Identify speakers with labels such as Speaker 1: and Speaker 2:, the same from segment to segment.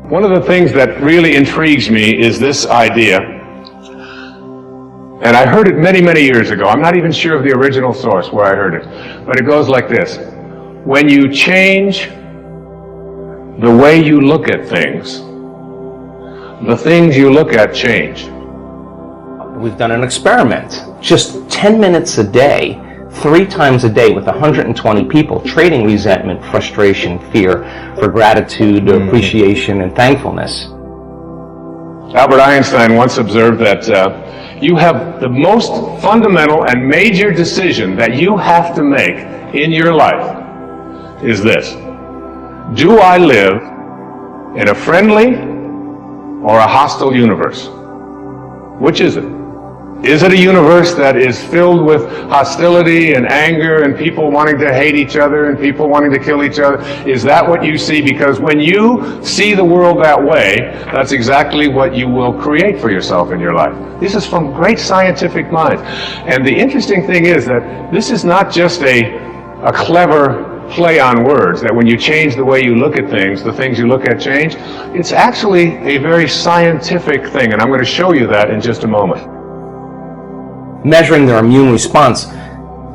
Speaker 1: One of the things that really intrigues me is this idea, and I heard it many, many years ago. I'm not even sure of the original source where I heard it, but it goes like this. When you change the way you look at things, the things you look at change.
Speaker 2: We've done an experiment. Just 10 minutes a day, 3 times a day with 120 people, trading resentment, frustration, fear for gratitude, appreciation, and thankfulness.
Speaker 1: Albert Einstein once observed that you have the most fundamental and major decision that you have to make in your life is this. Do I live in a friendly or a hostile universe? Which is it? Is it a universe that is filled with hostility and anger and people wanting to hate each other and people wanting to kill each other? Is that what you see? Because when you see the world that way, that's exactly what you will create for yourself in your life. This is from great scientific minds. And the interesting thing is that this is not just a clever play on words, that when you change the way you look at things, the things you look at change. It's actually a very scientific thing, and I'm going to show you that in just a moment.
Speaker 2: Measuring their immune response,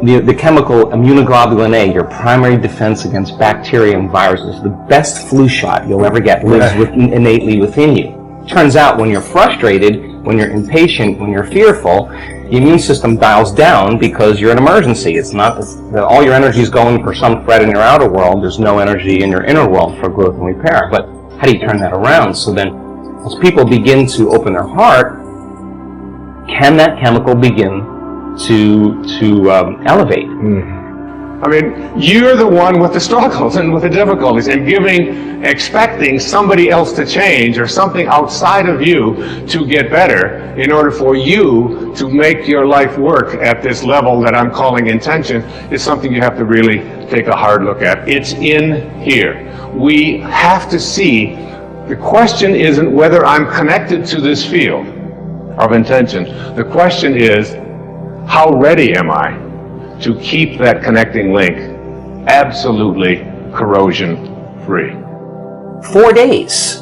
Speaker 2: the chemical immunoglobulin A, your primary defense against bacteria and viruses, the best flu shot you'll ever get, lives innately within you. Turns out when you're frustrated, when you're impatient, when you're fearful, the immune system dials down because you're an emergency. It's not that all your energy is going for some threat in your outer world. There's no energy in your inner world for growth and repair. But how do you turn that around? So then, as people begin to open their heart, can that chemical begin to elevate?
Speaker 1: I mean, you're the one with the struggles and with the difficulties, and expecting somebody else to change or something outside of you to get better in order for you to make your life work at this level that I'm calling intention is something you have to really take a hard look at. It's in here. We have to see, the question isn't whether I'm connected to this field of intention. The question is, how ready am I to keep that connecting link absolutely corrosion-free?
Speaker 2: 4 days,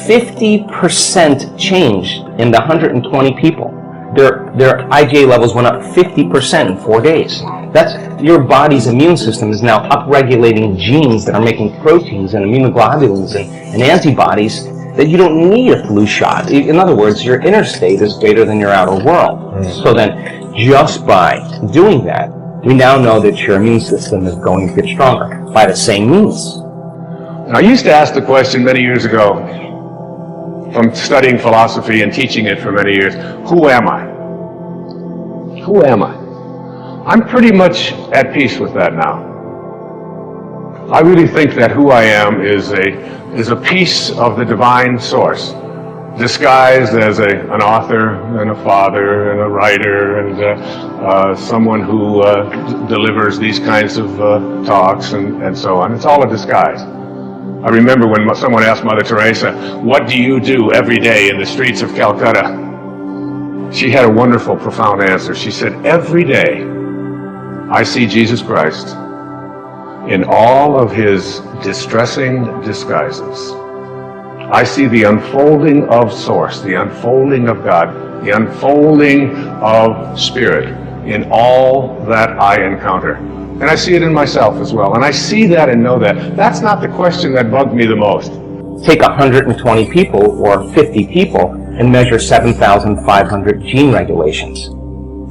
Speaker 2: 50% changed in the 120 people. Their IgA levels went up 50% in 4 days. That's your body's immune system is now upregulating genes that are making proteins and immunoglobulins and antibodies that you don't need a flu shot. In other words, your inner state is greater than your outer world. So then, just by doing that, we now know that your immune system is going to get stronger by the same means.
Speaker 1: I used to ask the question many years ago, from studying philosophy and teaching it for many years, who am I? Who am I? I'm pretty much at peace with that now. I really think that who I am is a piece of the divine source, disguised as an author and a father and a writer and someone who delivers these kinds of talks and so on. It's all a disguise. I remember when someone asked Mother Teresa, what do you do every day in the streets of Calcutta? She had a wonderful, profound answer. She said, every day I see Jesus Christ in all of his distressing disguises. I see the unfolding of Source, the unfolding of God, the unfolding of Spirit in all that I encounter. And I see it in myself as well. And I see that and know that. That's not the question that bugged me the most.
Speaker 2: Take 120 people or 50 people and measure 7,500 gene regulations.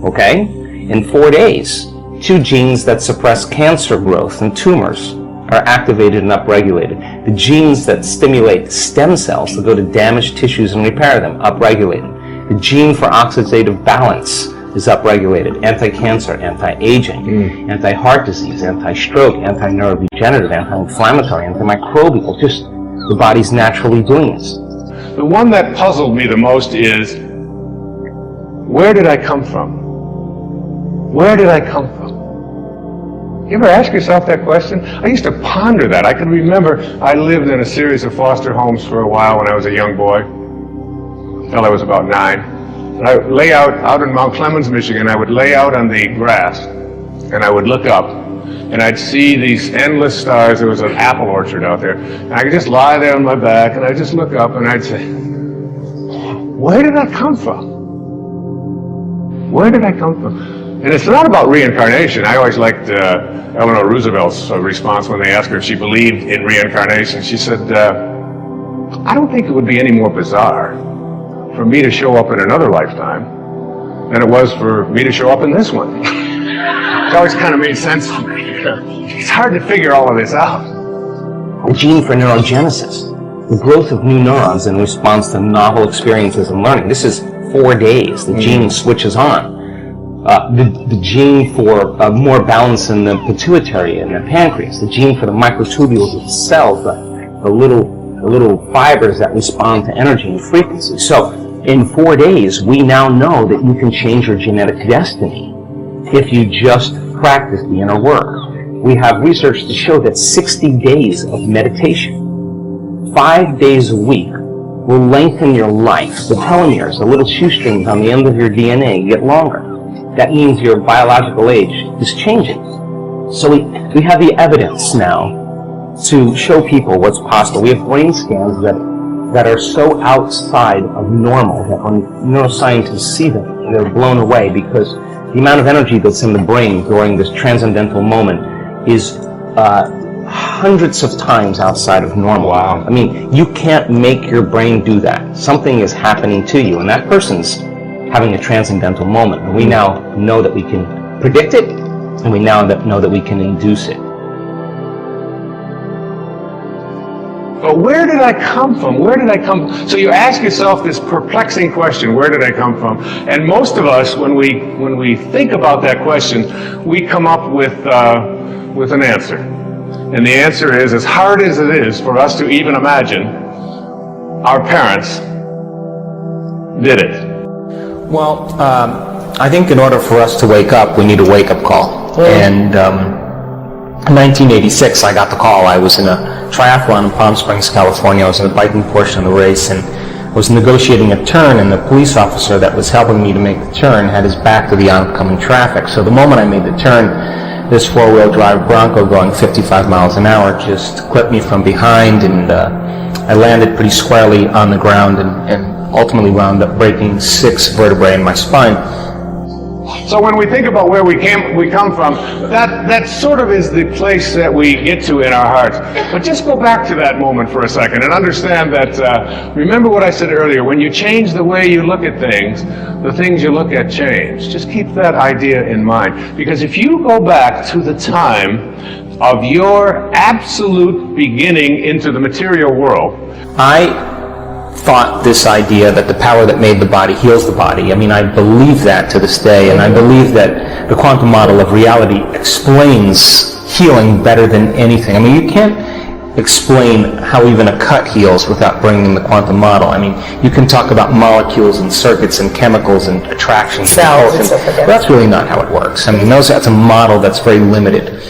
Speaker 2: Okay? In 4 days, 2 genes that suppress cancer growth and tumors are activated and upregulated. The genes that stimulate stem cells to go to damaged tissues and repair them, upregulated. The gene for oxidative balance is upregulated. Anti-cancer, anti-aging, anti-heart disease, anti-stroke, anti-neurodegenerative, anti-inflammatory, antimicrobial. Just the body's naturally doing this.
Speaker 1: The one that puzzled me the most is, where did I come from? Where did I come from? You ever ask yourself that question? I used to ponder that. I can remember I lived in a series of foster homes for a while when I was a young boy, until I was about 9. And I would lay out in Mount Clemens, Michigan, I would lay out on the grass, and I would look up, and I'd see these endless stars. There was an apple orchard out there, and I could just lie there on my back, and I'd just look up, and I'd say, where did I come from? Where did I come from? And it's not about reincarnation. I always liked Eleanor Roosevelt's response when they asked her if she believed in reincarnation. She said, I don't think it would be any more bizarre for me to show up in another lifetime than it was for me to show up in this one. It always kind of made sense to me. It's hard to figure all of this out.
Speaker 2: A gene for neurogenesis, the growth of new neurons in response to novel experiences and learning. This is 4 days. The gene switches on. The gene for more balance in the pituitary and the pancreas. The gene for the microtubules of the cells, the little fibers that respond to energy and frequency. So in 4 days, we now know that you can change your genetic destiny if you just practice the inner work. We have research to show that 60 days of meditation, 5 days a week, will lengthen your life. The telomeres, the little shoestrings on the end of your DNA, get longer. That means your biological age is changing. So we have the evidence now to show people what's possible. We have brain scans that are so outside of normal that when neuroscientists see them, they're blown away, because the amount of energy that's in the brain during this transcendental moment is hundreds of times outside of normal.
Speaker 1: Wow.
Speaker 2: I mean, you can't make your brain do that. Something is happening to you, and that person's having a transcendental moment. And we now know that we can predict it, and we now know that we can induce it.
Speaker 1: But where did I come from? Where did I come? So you ask yourself this perplexing question, where did I come from? And most of us, when we think about that question, we come up with an answer. And the answer is, as hard as it is for us to even imagine, our parents did it.
Speaker 3: Well, I think in order for us to wake up, we need a wake-up call. And in 1986, I got the call. I was in a triathlon in Palm Springs, California. I was in the biking portion of the race, and I was negotiating a turn, and the police officer that was helping me to make the turn had his back to the oncoming traffic. So the moment I made the turn, this four-wheel drive Bronco going 55 miles an hour just clipped me from behind, and I landed pretty squarely on the ground and ultimately wound up breaking 6 vertebrae in my spine.
Speaker 1: So when we think about where we come from, that sort of is the place that we get to in our hearts. But just go back to that moment for a second and understand that, remember what I said earlier, when you change the way you look at things, the things you look at change. Just keep that idea in mind. Because if you go back to the time of your absolute beginning into the material world,
Speaker 3: I thought this idea that the power that made the body heals the body. I mean, I believe that to this day, and I believe that the quantum model of reality explains healing better than anything. I mean, you can't explain how even a cut heals without bringing in the quantum model. I mean, you can talk about molecules and circuits and chemicals and attractions
Speaker 4: Cells
Speaker 3: and
Speaker 4: and stuff like that.
Speaker 3: that's really not how it works. I mean, that's a model that's very limited.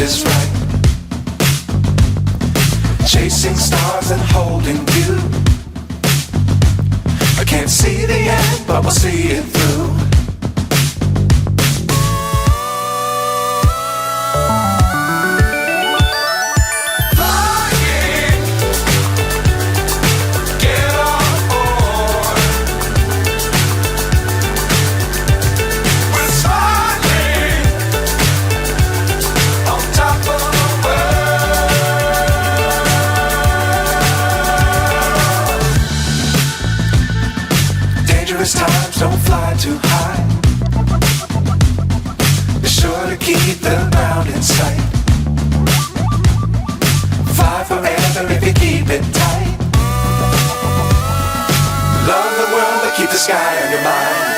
Speaker 4: is right. Chasing stars and holding you. I can't see the end, but we'll see it through. Flying, get on board. We're smiling on top of the world. Dangerous times, don't fly too high. Be sure to keep the ground in sight. Fly forever if you keep it tight. Love the world, but keep the sky on your mind.